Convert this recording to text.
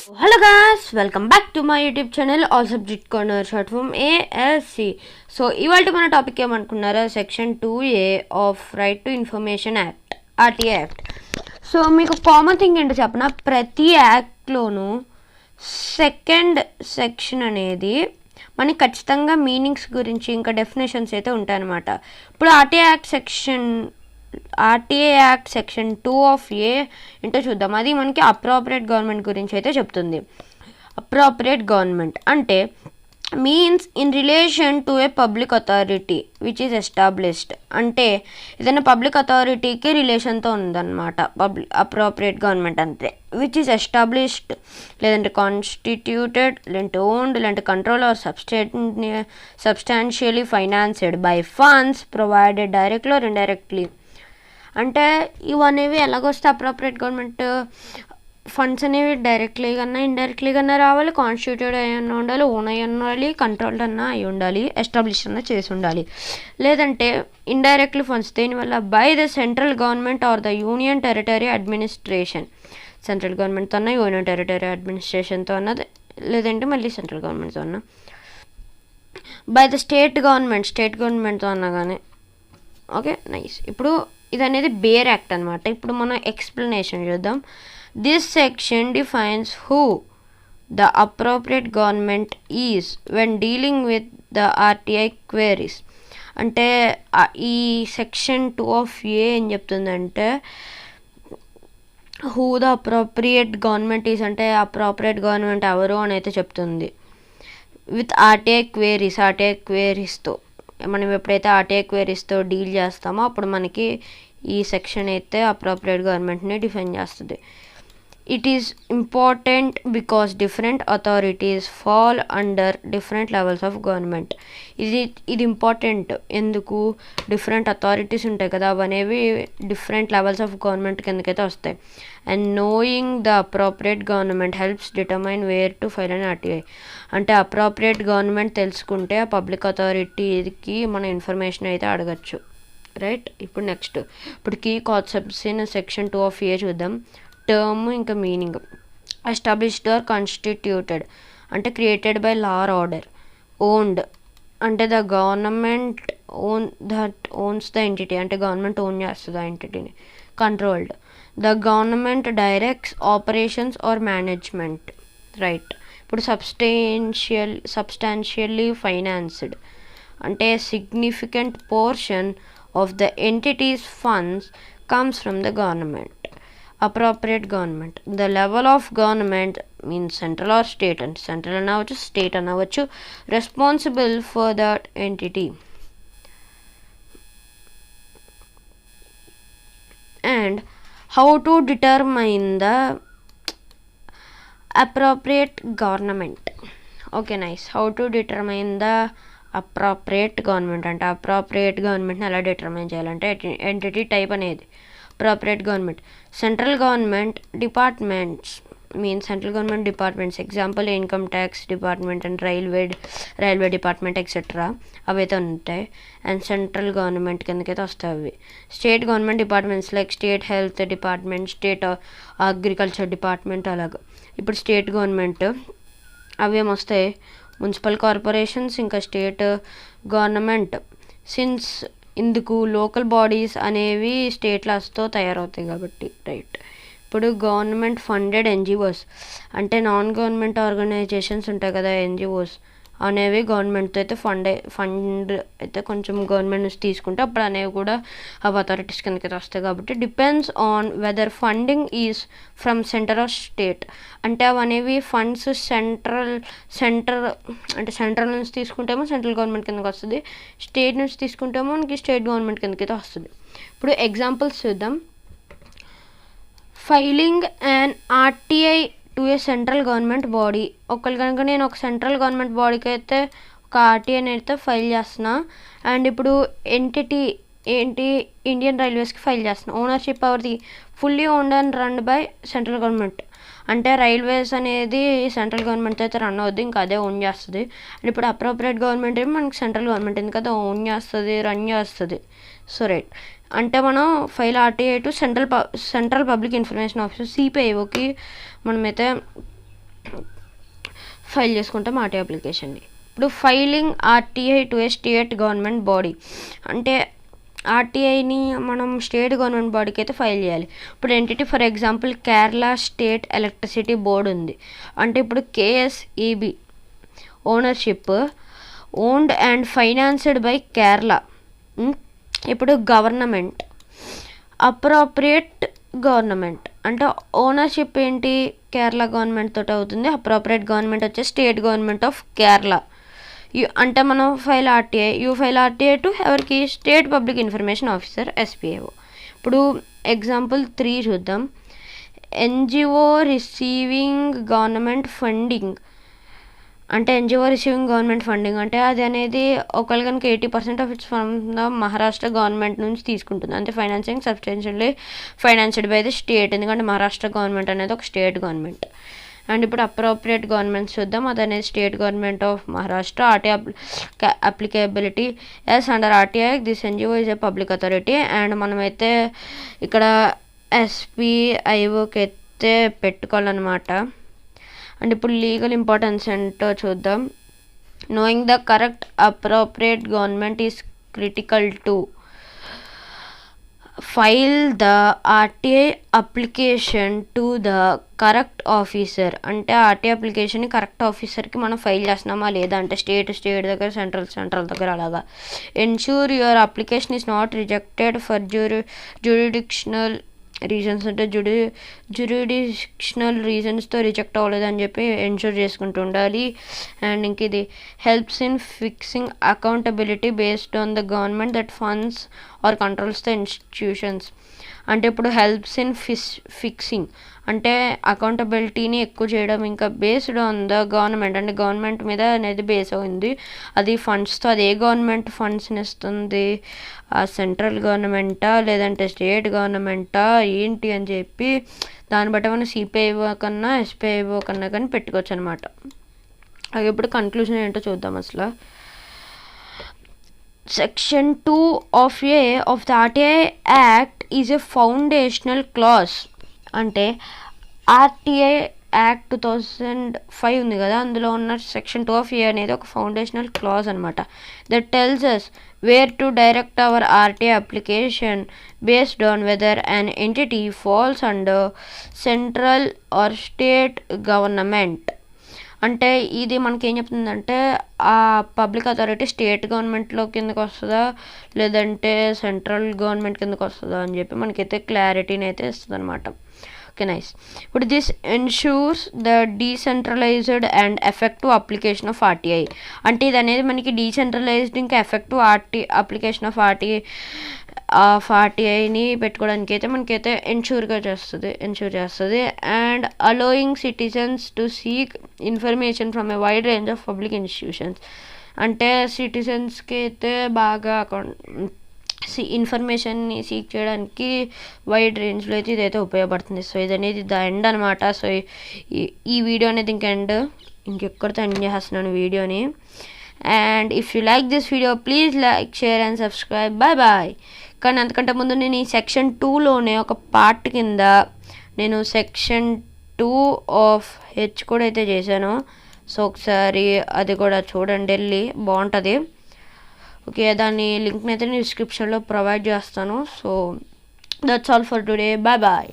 Hello guys, welcome back to my YouTube channel All Subject Corner short form ASC. So ఇవాళ మన topic ఏమనుకున్నారా, section 2A of right to information act, RTI act. So మీకు common thing ఏంటో చెప్పనా, ప్రతి యాక్ట్లోనూ second section అనేది మనకి ఖచ్చితంగా మీనింగ్స్ గురించి ఇంకా డెఫినేషన్స్ అయితే ఉంటాయన్నమాట. ఇప్పుడు RTI act section 2 of A ఏంటో చూద్దాం. అది మనకి అప్రాపరియేట్ గవర్నమెంట్ గురించి అయితే చెప్తుంది. అప్రాపరియేట్ గవర్నమెంట్ అంటే means in relation to a public authority which is established. అంటే ఏదైనా పబ్లిక్ అథారిటీకి రిలేషన్తో ఉందన్నమాట అప్రాపరియేట్ గవర్నమెంట్ అంతే. విచ్ ఈజ్ ఎస్టాబ్లిష్డ్ లేదంటే కాన్స్టిట్యూటెడ్ లేదంటే ఓన్డ్ లేదంటే control or substantially financed by funds provided directly or indirectly. అంటే ఇవనేవి ఎలాగొస్తే అప్రాపరియేట్ గవర్నమెంట్ ఫండ్స్ అనేవి డైరెక్ట్లీ కన్నా ఇండైరెక్ట్లీ కన్నా రావాలి, కాన్స్టిట్యూటెడ్ అయ్యన్నా ఉండాలి, ఓన్ అయ్యి ఉండాలి, కంట్రోల్డ్ అన్నా అయి ఉండాలి, ఎస్టాబ్లిష్ అన్నా చేసి ఉండాలి. లేదంటే ఇండైరెక్ట్లీ ఫండ్స్ దేనివల్ల by the central government or the union territory administration. Central గవర్నమెంట్తో అన్నా యూనియన్ టెరిటరీ అడ్మినిస్ట్రేషన్తో అన్నది, లేదంటే మళ్ళీ సెంట్రల్ గవర్నమెంట్తో అన్నా, బై ద స్టేట్ గవర్నమెంట్తో అన్నా కానీ. Okay, nice. ఇప్పుడు ఇది అనేది బేర్ యాక్ట్ అనమాట. ఇప్పుడు మనం ఎక్స్ప్లెనేషన్ చూద్దాం. This section defines who the appropriate government is when dealing with the RTI queries. అంటే ఈ సెక్షన్ 2 ఆఫ్ ఏ ఏం చెప్తుందంటే who the appropriate government is అంటే అప్రోప్రియేట్ గవర్నమెంట్ ఎవరు అని అయితే చెప్తుంది. విత్ ఆర్టీఐ క్వేరీస్తో మనం ఎప్పుడైతే ఆర్టీఐ క్వేరీస్తో డీల్ చేస్తామో అప్పుడు మనకి ఈ సెక్షన్ అయితే అప్రాపరియేట్ గవర్నమెంట్ని డిఫైన్ చేస్తుంది. It is important because different authorities fall under different levels of government. ఇది ఇంపార్టెంట్ ఎందుకు, డిఫరెంట్ అథారిటీస్ ఉంటాయి కదా, అవనేవి డిఫరెంట్ లెవెల్స్ ఆఫ్ గవర్నమెంట్ కిందకైతే వస్తాయి. And knowing the appropriate government helps determine where to file an RTI. అంటే appropriate government తెలుసుకుంటే ఆ పబ్లిక్ అథారిటీకి మన ఇన్ఫర్మేషన్ అయితే అడగచ్చు, రైట్. ఇప్పుడు నెక్స్ట్, ఇప్పుడు key concepts in section 2 of A చూద్దాం. టర్మ్ ఇంకా మీనింగ్. ఎస్టాబ్లిష్డ్ ఆర్ కాన్స్టిట్యూటెడ్ అంటే created by law or order. Owned అంటే the government owns the entity అంటే గవర్నమెంట్ ఓన్ చేస్తుంది ఆ ఎంటిటీని. Controlled the government directs operations or management, right. ఇప్పుడు substantially financed అంటే significant portion of the entity's funds comes from the government. Appropriate government, the level of government means central or state, and central anavachchu state anavachchu, responsible for that entity. And how to determine the appropriate government. Okay, nice. How to determine the appropriate government అంటే appropriate గవర్నమెంట్ని ఎలా determine చేయాలంటే entity type అనేది appropriate government. Central government departments means central government departments, example income tax department and railway department etcetera అవైతే ఉంటాయి. And central government కిందకైతే వస్తాయి అవి. State government departments like state health department, state agriculture department అలాగా. ఇప్పుడు state government అవి ఏమొస్తాయి, municipal corporations ఇంకా స్టేట్ గవర్నమెంట్. సిన్స్ ఇందుకు లోకల్ బాడీస్ అనేవి స్టేట్ లాస్తో తయారవుతాయి కాబట్టి, రైట్. ఇప్పుడు గవర్నమెంట్ ఫండెడ్ ఎన్జిఓస్ అంటే నాన్ గవర్నమెంట్ ఆర్గనైజేషన్స్ ఉంటాయి కదా, ఎన్జిఓస్ అనేవి గవర్నమెంట్తో అయితే ఫండ్ అయితే కొంచెం గవర్నమెంట్ నుంచి తీసుకుంటే అప్పుడు అనేవి కూడా అవి అథారిటీస్ కిందకి వస్తాయి కాబట్టి depends on whether funding is from centre or state. అంటే అవి అనేవి ఫండ్స్ సెంట్రల్ నుంచి తీసుకుంటేమో సెంట్రల్ గవర్నమెంట్ కిందకి వస్తుంది, స్టేట్ నుంచి తీసుకుంటేమో మనకి స్టేట్ గవర్నమెంట్ కిందకి అయితే వస్తుంది. ఇప్పుడు ఎగ్జాంపుల్స్ చూద్దాం. Filing and RTI to A central government body. ఒకళ్ళు కనుక నేను ఒక సెంట్రల్ గవర్నమెంట్ బాడీకి అయితే ఒక ఆర్టీఐని అయితే ఫైల్ చేస్తున్నా, అండ్ ఇప్పుడు ఎంటిటీ ఏంటి ఇండియన్ రైల్వేస్కి ఫైల్ చేస్తున్నా. ఓనర్షిప్ ఎవరిది, fully owned and run by central government. అంటే రైల్వేస్ అనేది సెంట్రల్ గవర్నమెంట్ అయితే రన్ అవుద్ది, ఇంకా అదే ఓన్ చేస్తుంది. అండ్ ఇప్పుడు అప్రోప్రియేట్ గవర్నమెంట్ ఏమో మనకి సెంట్రల్ గవర్నమెంట్ ఎందుకంటే ఓన్ చేస్తుంది, రన్ చేస్తుంది. సో రైట్, అంటే మనం file RTI to central public information officer సిపిఐఓకి మనమైతే ఫైల్ చేసుకుంటాం ఆర్టీఐ అప్లికేషన్ని. ఇప్పుడు filing RTI to a state government body అంటే ఆర్టీఐని మనం స్టేట్ గవర్నమెంట్ బాడీకి అయితే ఫైల్ చేయాలి. ఇప్పుడు entity for example Kerala state electricity board ఉంది అంటే ఇప్పుడు KSEB ownership owned and financed by Kerala. ఇప్పుడు గవర్నమెంట్ అప్రోప్రియేట్ గవర్నమెంట్ అంటే ఓనర్షిప్ ఏంటి కేరళ గవర్నమెంట్ తోటి అవుతుంది. అప్రోప్రియేట్ గవర్నమెంట్ వచ్చే స్టేట్ గవర్నమెంట్ ఆఫ్ కేరళ. అంటే మనం file RTI file RTI to ఎవరికి state public information officer SPIO. ఇప్పుడు ఎగ్జాంపుల్ 3 చూద్దాం. ఎన్జిఓ రిసీవింగ్ గవర్నమెంట్ ఫండింగ్ అంటే ఎన్జిఓ రిసీవింగ్ గవర్నమెంట్ ఫండింగ్ అంటే అది అనేది ఒకవేళ కనుక 80% of its from the Maharashtra government నుంచి తీసుకుంటుంది. అంటే financing substantially financed by the state ఎందుకంటే మహారాష్ట్ర గవర్నమెంట్ అనేది ఒక స్టేట్ గవర్నమెంట్. అండ్ ఇప్పుడు అప్రోప్రియేట్ గవర్నమెంట్ చూద్దాం. అది అనేది state government of Maharashtra. RTI applicability as under RTI this NGO is a public authority. And మనమైతే ఇక్కడ ఎస్పీఐఓకి అయితే పెట్టుకోవాలన్నమాట. అండ్ ఇప్పుడు లీగల్ ఇంపార్టెన్స్ ఏంటో చూద్దాం. Knowing the correct appropriate government is critical to file the RTI application to the correct officer అంటే RTI అప్లికేషన్ని correct ఆఫీసర్కి మనం ఫైల్ చేస్తున్నామా లేదా అంటే స్టేట్ దగ్గర సెంట్రల్ దగ్గర అలాగా. Ensure your application is not rejected for jurisdictional reasons అంటే జ్యూరిడిక్షనల్ రీజన్స్తో రిజెక్ట్ అవ్వలేదు అని చెప్పి ఎన్ష్యూర్ చేసుకుంటూ ఉండాలి. అండ్ ఇంక ఇది helps in fixing accountability based on the government that funds or controls the institutions అంటే ఇప్పుడు హెల్ప్స్ ఇన్ ఫిక్సింగ్ అంటే అకౌంటబిలిటీని ఎక్కువ చేయడం ఇంకా బేస్డ్ ఆన్ ద గవర్నమెంట్ అంటే గవర్నమెంట్ మీద అనేది బేస్ అయింది. అది ఫండ్స్తో అది ఏ గవర్నమెంట్ ఫండ్స్ని ఇస్తుంది సెంట్రల్ గవర్నమెంటా లేదంటే స్టేట్ గవర్నమెంటా ఏంటి అని చెప్పి దాన్ని బట్టి మనం సిపిఐఓ కన్నా ఎస్పీఐఓ కన్నా కానీ పెట్టుకోవచ్చు అనమాట. అది ఇప్పుడు కన్క్లూజన్ ఏంటో చూద్దాం. అసలు Section 2 of the RTI Act is a foundational clause అంటే ఆర్టీఐ యాక్ట్ 2005 ఉంది కదా అందులో ఉన్న సెక్షన్ 2 of A అనేది ఒక ఫౌండేషనల్ క్లాజ్ అనమాట. That tells us where to direct our RTI application based on whether an entity falls under central or state government. అంటే ఇది మనకి ఏం చెప్తుందంటే ఆ పబ్లిక్ అథారిటీ స్టేట్ గవర్నమెంట్లో కిందకు వస్తుందా లేదంటే సెంట్రల్ గవర్నమెంట్ కిందకు వస్తుందా అని చెప్పి మనకైతే క్లారిటీని అయితే ఇస్తుంది అనమాట. Okay nice. ఇప్పుడు this ensures the decentralised and effective application of RTI అంటే ఇది అనేది మనకి డీసెంట్రలైజ్డ్ ఇంకా ఎఫెక్టివ్ అప్లికేషన్ ఆఫ్ ఆర్టీఐని పెట్టుకోవడానికి అయితే మనకైతే ఎన్ష్యూర్ చేస్తుంది. And allowing citizens to seek information from A wide range of public institutions అంటే సిటిజన్స్కి అయితే బాగా ఇన్ఫర్మేషన్ని సీక్ చేయడానికి వైడ్ రేంజ్లో అయితే ఇదైతే ఉపయోగపడుతుంది. సో ఇది అనేది ద ఎండ్ అనమాట. సో ఈ వీడియో అనేది ఇంకెక్కడితో ఎండ్ చేస్తున్నాను వీడియోని. And if you like this video please like share and subscribe. Bye. కానీ అంతకంటే ముందు నేను ఈ సెక్షన్ 2లోనే ఒక పార్ట్ కింద నేను సెక్షన్ 2 of H కూడా అయితే చేశాను. సో ఒకసారి అది కూడా చూడండి వెళ్ళి బాగుంటుంది. ఓకే దాని లింక్ని అయితే నేను డిస్క్రిప్షన్లో ప్రొవైడ్ చేస్తాను. So that's all for today. Bye.